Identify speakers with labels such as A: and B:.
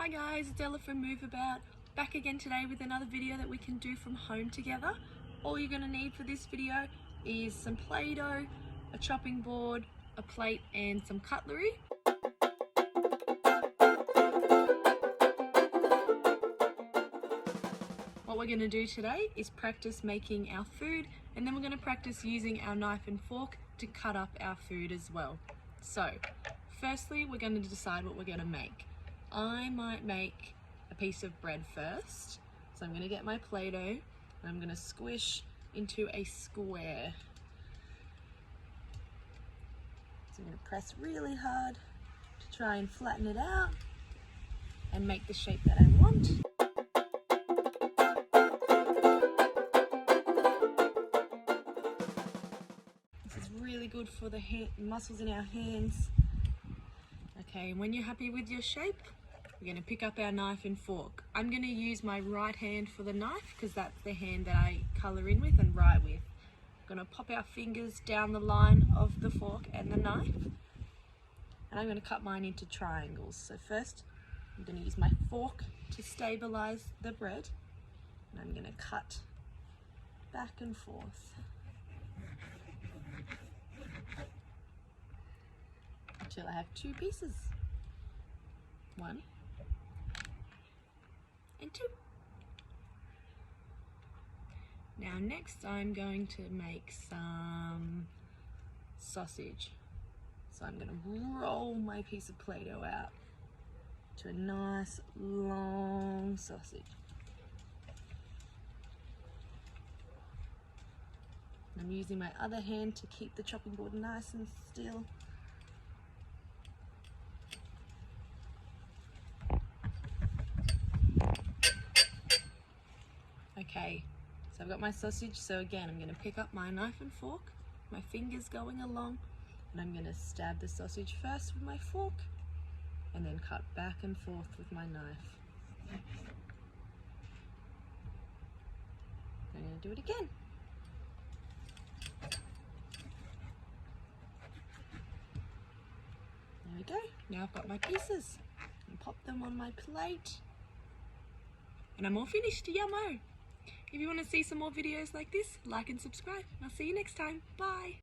A: Hi guys, it's Ella from MoveAbout, back again today with another video that we can do from home together. All you're going to need for this video is some Play-Doh, a chopping board, a plate and some cutlery. What we're going to do today is practice making our food, and then we're going to practice using our knife and fork to cut up our food as well. So firstly, we're going to decide what we're going to make. I might make a piece of bread first. So I'm going to get my Play-Doh and I'm going to squish into a square. So I'm going to press really hard to try and flatten it out and make the shape that I want. This is really good for the muscles in our hands. Okay, and when you're happy with your shape, we're going to pick up our knife and fork. I'm going to use my right hand for the knife because that's the hand that I colour in with and write with. I'm going to pop our fingers down the line of the fork and the knife, and I'm going to cut mine into triangles. So first, I'm going to use my fork to stabilise the bread, and I'm going to cut back and forth until I have two pieces. One and two. Now next I'm going to make some sausage. So I'm going to roll my piece of Play-Doh out to a nice long sausage. I'm using my other hand to keep the chopping board nice and still. Okay, so I've got my sausage, so again I'm going to pick up my knife and fork, my fingers going along, and I'm going to stab the sausage first with my fork and then cut back and forth with my knife. I'm going to do it again. There we go, now I've got my pieces and pop them on my plate and I'm all finished. Yummo! If you want to see some more videos like this, like and subscribe. I'll see you next time. Bye!